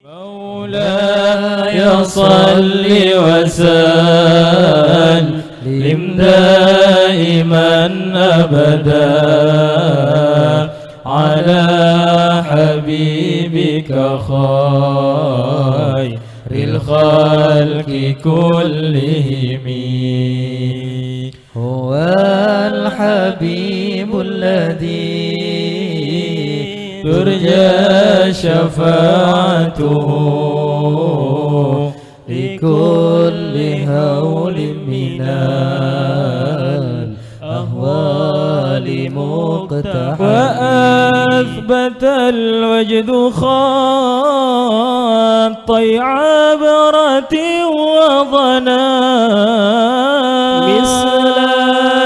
مولاي صل وسلم دائما أبدا على حبيبك خير الخلق كلهم. هو الحبيب الذي ترجى شفاعته لكل هول من الأهوال مقتحم. وأثبت الوجد خطي عبرة وظنا مثل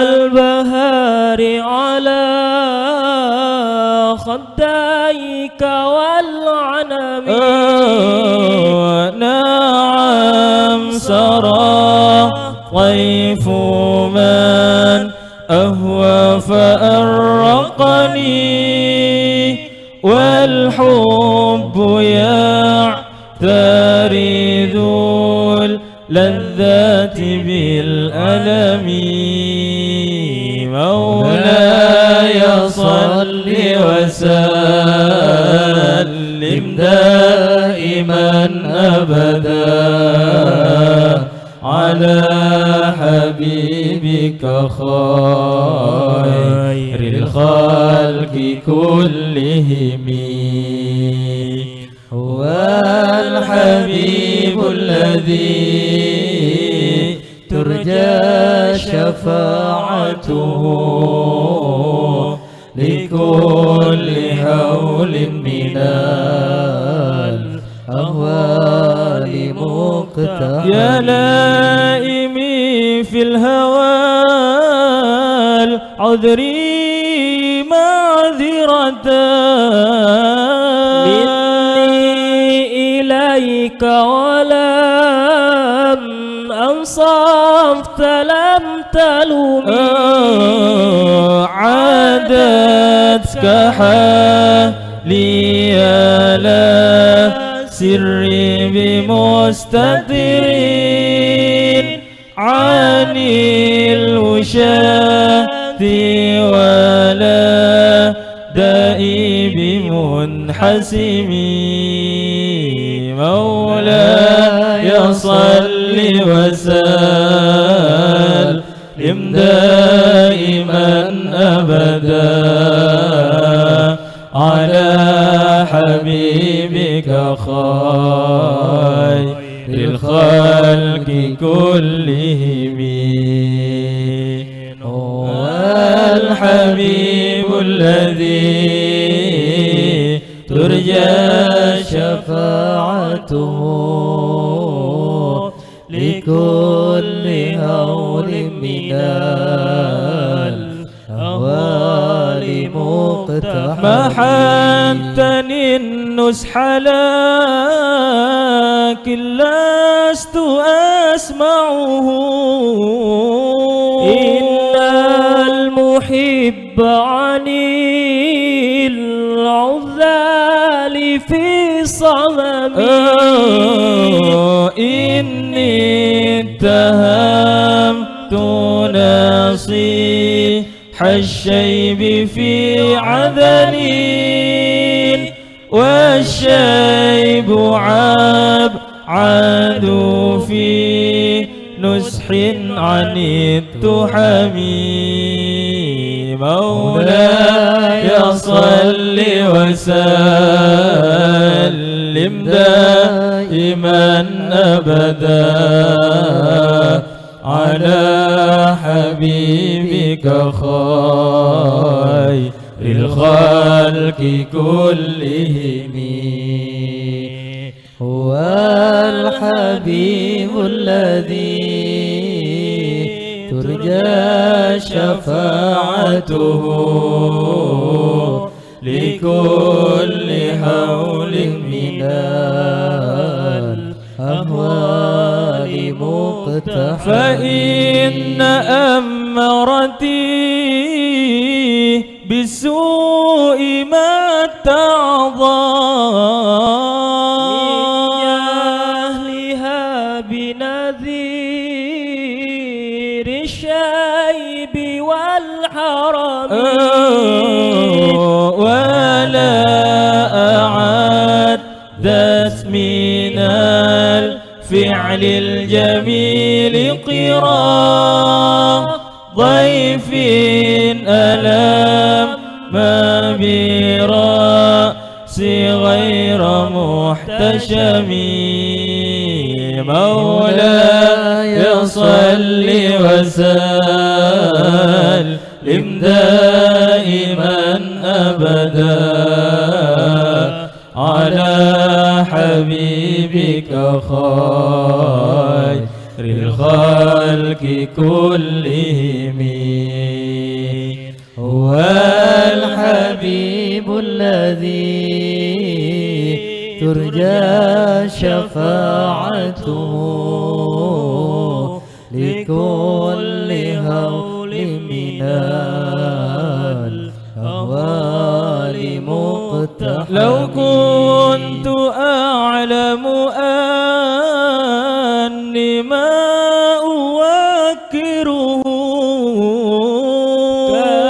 البهار على خديك والعنم. نعم سرى طيف من أهوى فأرقني والحب يعتري ذو اللذات بالألم. مولاي صل وسلم دائما أبدا على حبيبك خير الخلق كلهم. هو الحبيب الذي ترجى شفاعته لكل هول من الأهوال مقتحم. يا لائمي في الهوى عذري معذرة مني إليك ولم أنصفت لم تلومي. عادتك حالي لا سري بمستترين عن الوشاة ولا دائي بمنحسم. مولاي صل وسلم دائما أبدا على حبيبك خير الخلق كلهم. هو الحبيب الذي ترجى شفاعته لكل هول من الأهوال مقتحم. محبتني النسح لكن لست أسمعه. إن المحب عن العذال في صمم. إني اتهمت نصيح الشيب في عذل والشيب عاد في نسح عن التحم. مولاي صل وسلم دائما أبدا على حبيبك خير الخلق كلهم. هو الحبيب الذي ترجى شفاعته لكل هول من الأهوال مقتحم. فإن أمرتي بالسوء ما تعظم ولا أعدت من الفعل الجميل قرا ضيف ألم ما برأس غير محتشم مولاي صل وسلم دائما أبدا على حبيبك خير الخلق كلهم هو الحبيب الذي ترجى شفاعته لكل هول من الأهوال مقتحم لو كنت أعلم أني ما أوكره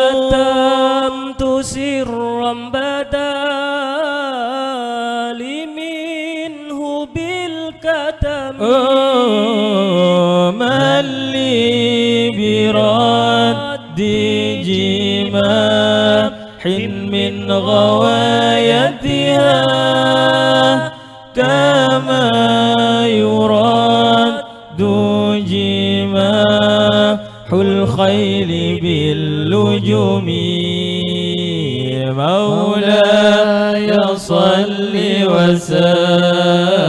كتمت سرا بدا لي منه بالكتم من لي برد جماح من غوايتها كما يرد جماح الخيل باللجم مولاي صل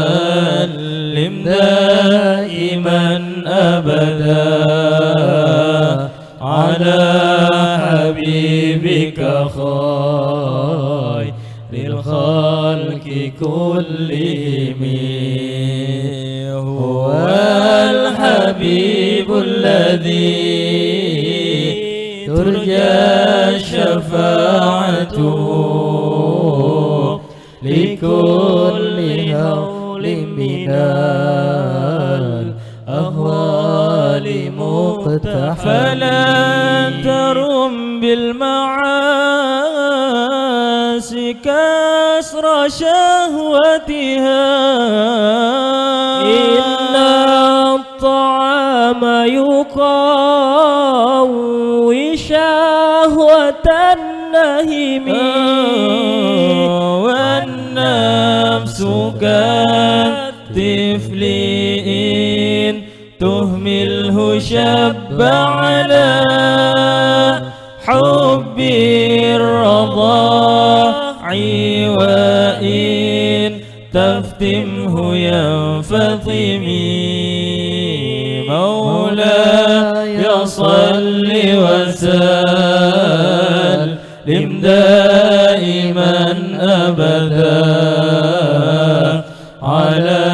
وسلم دائما أبدا على حبيبك خير الخلق كلهم هو الحبيب الذي ترجى شفاعته لكل هول من الأهوال مقتحم فلا ترم بالمعاصي كسر شهوتها إن الطعام يقوي شهوة النهم والنفس كالطفل إن تهمله شب على حب الرضاع وإن تفتمه ينفطم مولاي صل وسلم دائما أبدا على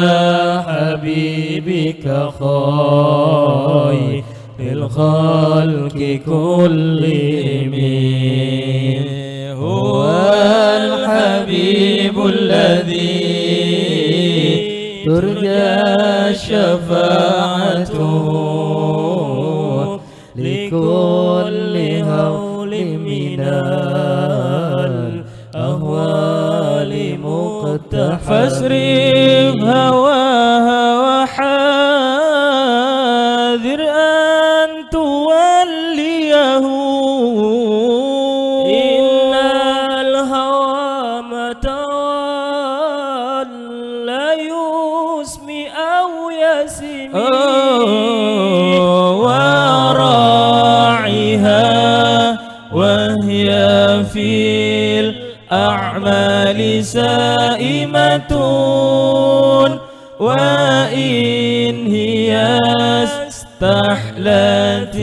حبيبك خير الخلق كلهم هو الحبيب الذي ترجى شفاعته لكل هول من الأهوال مقتحم فاسرف هواها وحاذر أن توليه إن الهوى متولى يسمي أو يسمي وراعها وهي في الأعمال سائمة وإن هي استحلت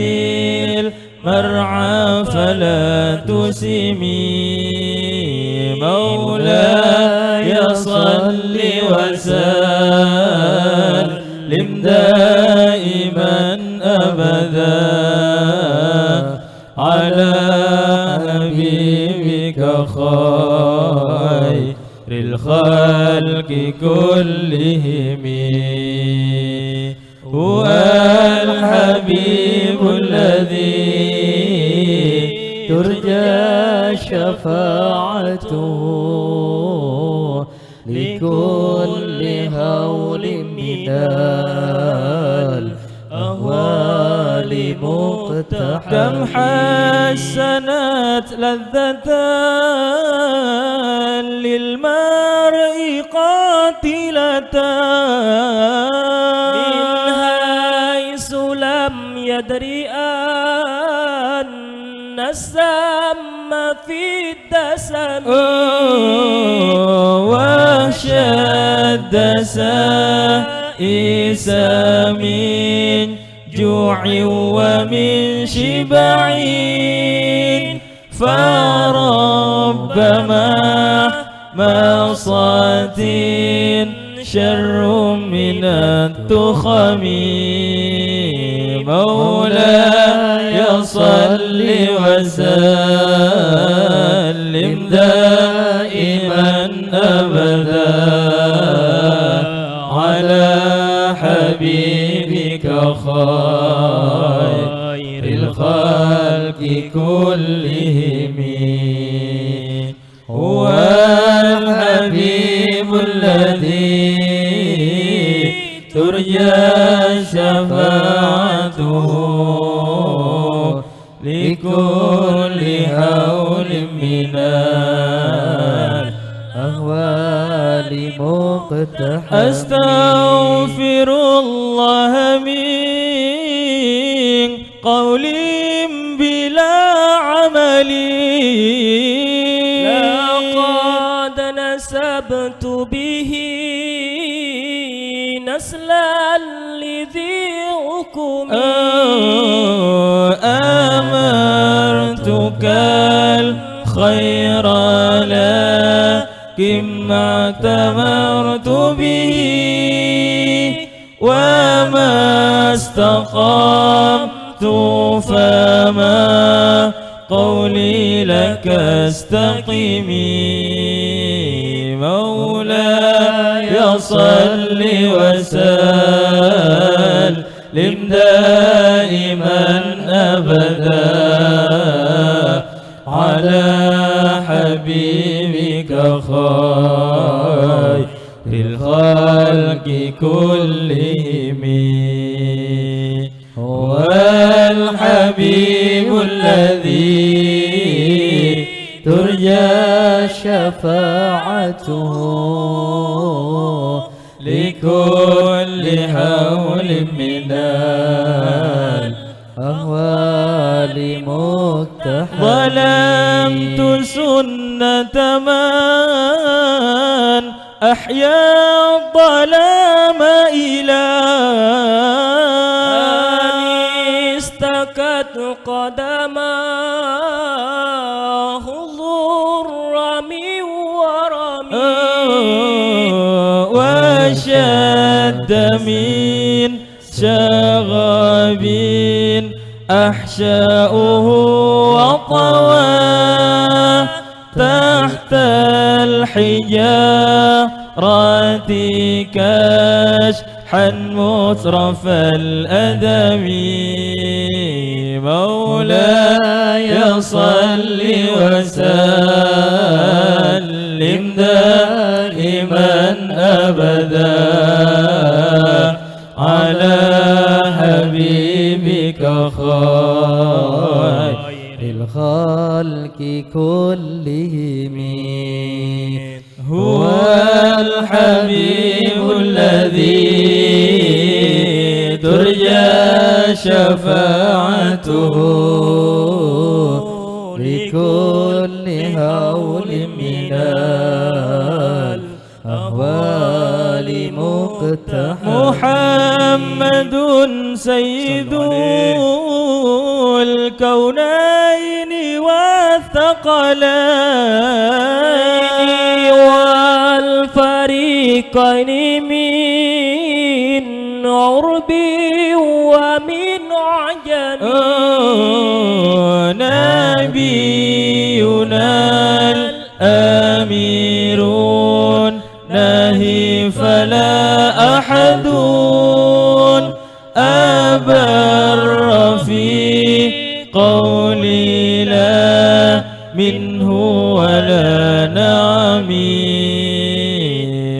المرعى فلا تسمي مولاي صل وسلم دائما أبدا على حبيبك خير الخلق كلهم هو الحبيب الذي ترجى شفاعته لكل هول من الأهوال مقتحم. كم حسنت لذة للمرء قاتلة من حيث لم يدري أن السم في الدسم وشد سائس من جوع ومن شبع فربما مصات شر من التخم. مولاي صل وسلم دائما أبدا على حبيبك خير الخلق كلهم. هو الحبيب الذي ترجى شفاعته لكل هول من الأهوال مقتحم. أستغفر الله من قول بلا عمل لقد نسبت به نسلا لذي حكم أمرتك الخير لكن ما اعتمرت به وما استقمت فما قولي لك استقيمي. مولاي صل وسلم دائما أبدا على حبيبك خير الخلق كلهم. هو الحبيب الذي ترجى شفاعته لكل هول من الأهوال مقتحم. ظلمت سنة من أحيا الظلام إلى استكت قدماه ضر من ورمي وشد من شغب أحشاؤه وطوى تحت الحجارة كشحا مترف الأدم. مولاي صل وسلم دائما أبدا على حبيبك خير الخلق كلهم. هو الحبيب الذي ترجى شفاعته لكل هول من الأهوال مقتحم. محمد سيد الكونين والثقلين والفريقين من عربي ومن عجم. نبينا الأمير ناهي فلا أحد أبر في قولي لا منه ولا نعم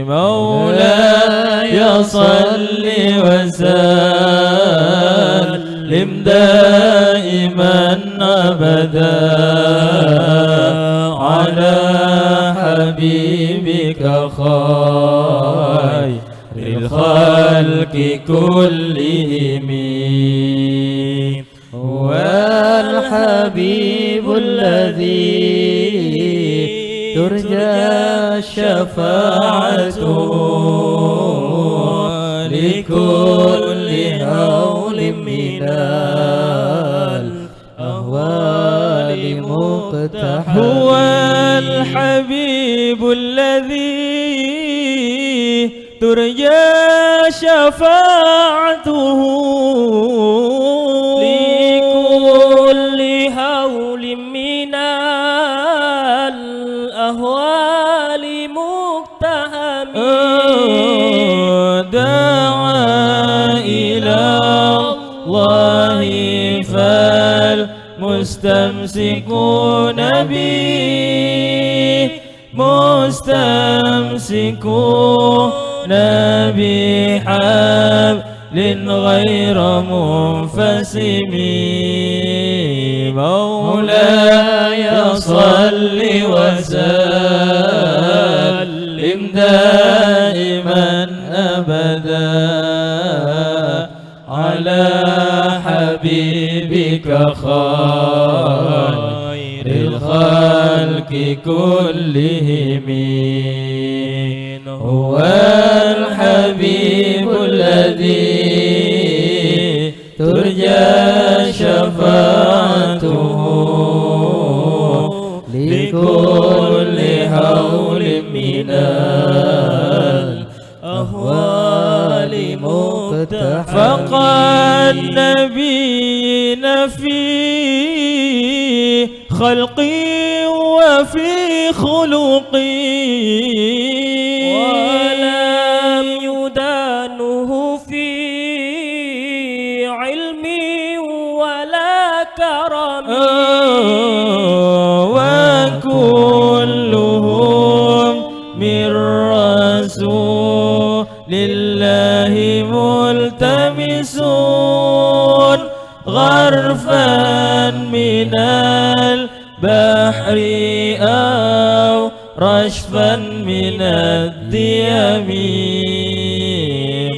مولاي صل وسلم دائما أبدا على حبيبك خير الخلق كلهم هو الحبيب الذي ترجى شفاعته لكل هول من الأهوال مقتحم هو الحبيب الذي ترجى شفاعته لكل هول من الأهوال مقتحم دعا إلى الله فالمستمسكون به مستمسكون بحبل غير منفسم مولاي صل وسلم دائما أبدا على حبيبك خير الخلق كلهم هو الحبيب الذي ترجى شفاعته لكل هول من الأهوال مقتحم فقد نبينا في خلقي وفي خلقي ولم يدانه في علمي ولا كرمي وكلهم من رسول الله ملتمسون غرفا من البحر أو رشفا من الديم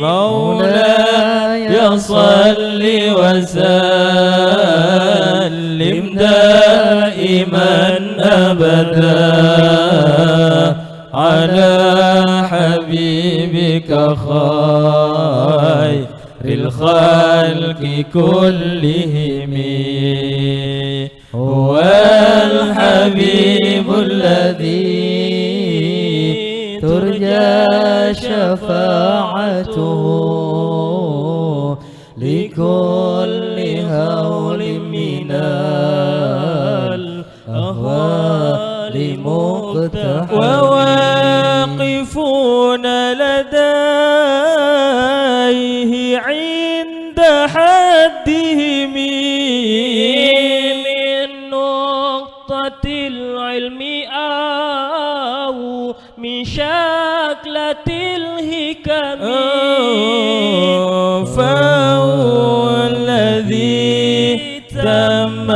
مولاي صل وسلم دائما أبدا على حبيبك خير الخلق كلهم هو الحبيب الذي ترجى شفاعته لكل هول من الأهوال مقتحم وواقفون لديه عند حدهم من نقطة العلم أو من شكلة الحكم فهو الذي تم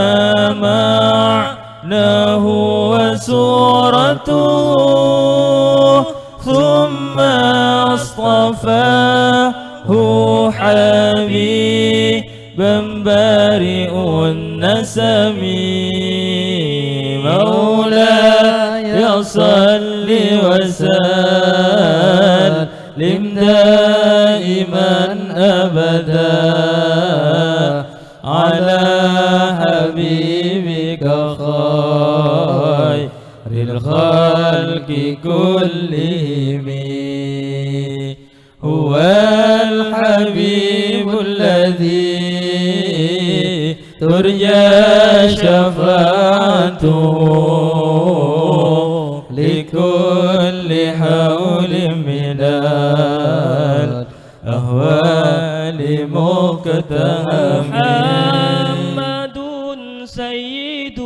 معناه وسورته ثم اصطفاه حبيبا بارئ النسم مولاي صل وسلم دائما أبدا على حبيبك خير الخلق كلهم هو الحبيب الذي ترجى شفاعته لكل حول من الأهوال مقتحم محمد سيد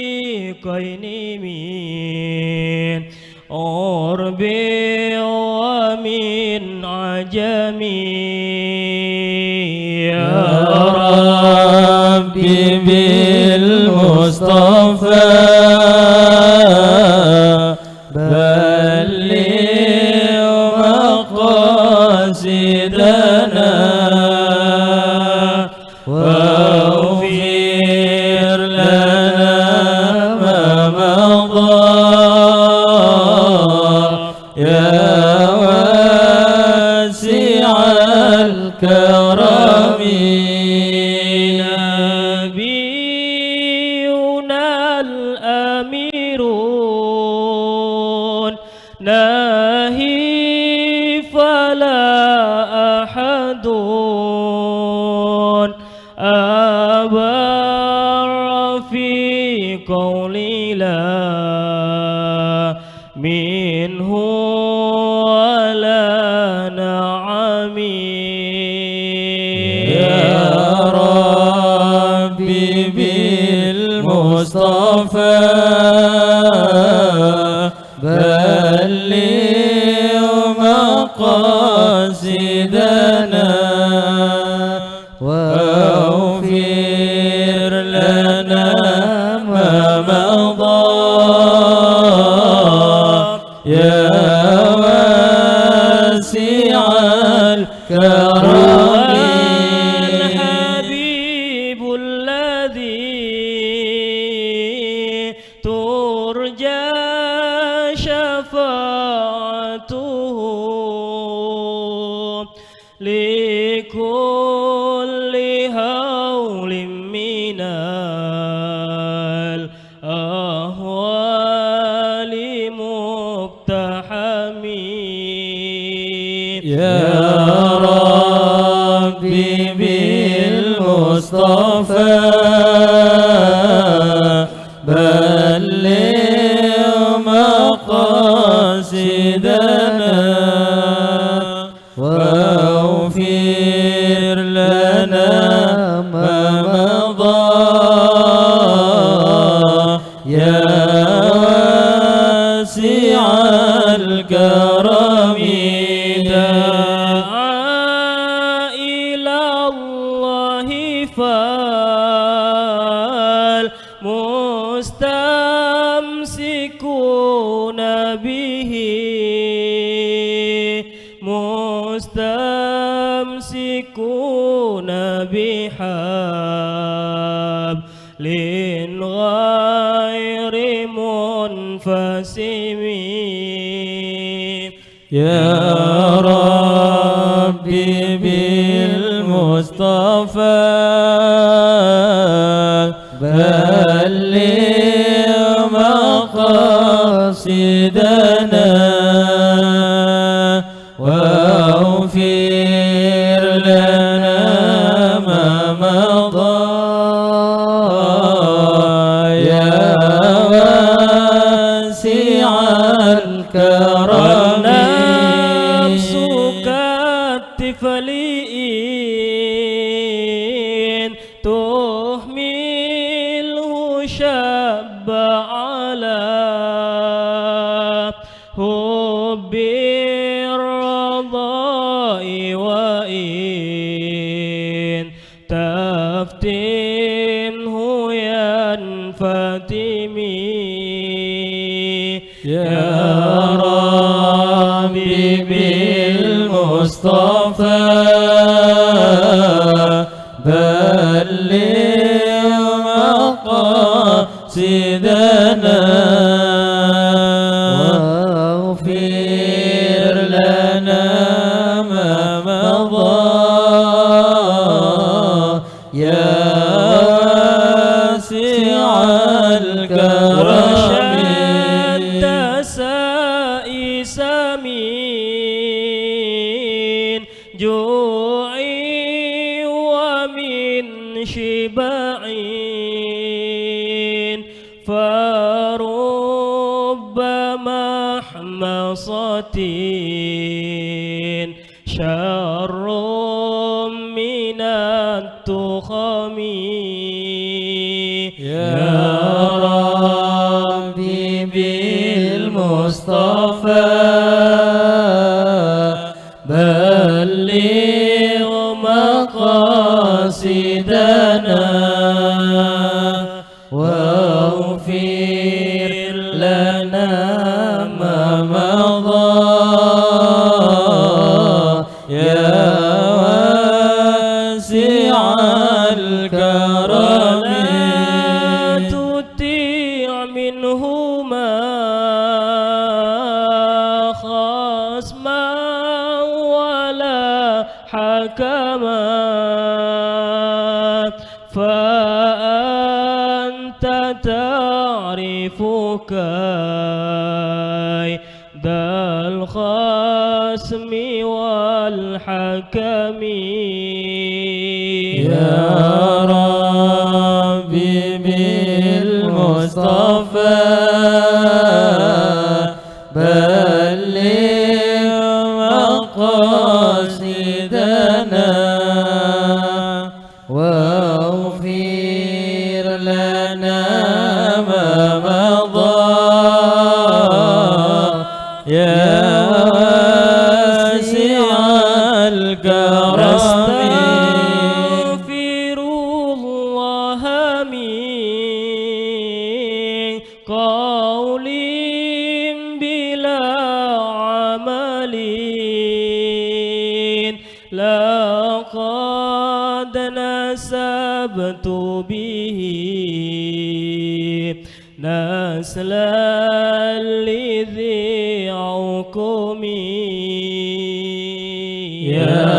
والفريقين من عرب ومن عجم يا ربي بالمصطفى بلغ مقاصدنا واغفر لنا ما مضى يا واسع الكرم نبينا الأميرون ناهي فلا أحد أبر في قول لا منه ولا نعم يا ربي بالمصطفى بلغ مقاصدنا واغفر لنا ما مضى يا واسع الكرم الحبيب الذي ترجى شفاعته لكل هول من الأهوال مقتحم يا ربي بالمصطفى بلغ مقاصدنا واغفر لنا ما مضى يا واسع الكرم دعا إلى الله فالمستمسكون به مستمسكون بحبل غير منفسم يا ربي بالمصطفى بلغ مقاصدنا واغفر لنا ما مضى يا واسع الكرم والنفس كالطفل إن تهمله شاب على حب الرضاء وإن تفتنه ينفتم يا ربي بالمصطفى بلغ مقاصدنا واغفر لنا ما مضى يا واسع الكرم وشد سائس من جوعي ومن شبعي فرب محمصة شر من التراب الرخم يا ربي بالمصطفى بلغ مقاصدنا واغفر لنا ما مضى يا واسع الكرم ولا تطيع منهما خصما ولا حكما فأنت تعرف كيد الخصم والحكم يا ربي بالمصطفى بلغ مقاصدنا واغفر لنا ما مضى يا واسع الكرم نستغفر الله من قول بلا عمل لقد نسبت به نسلا لذي عقم يا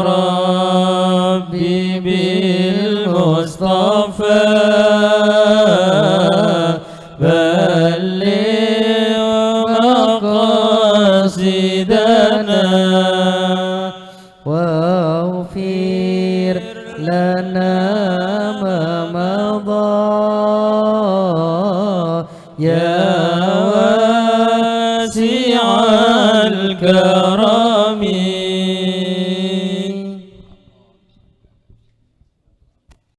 ربي بالمصطفى بلغ مقاصدنا واغفر لنا ما مضى يا واسع الكرم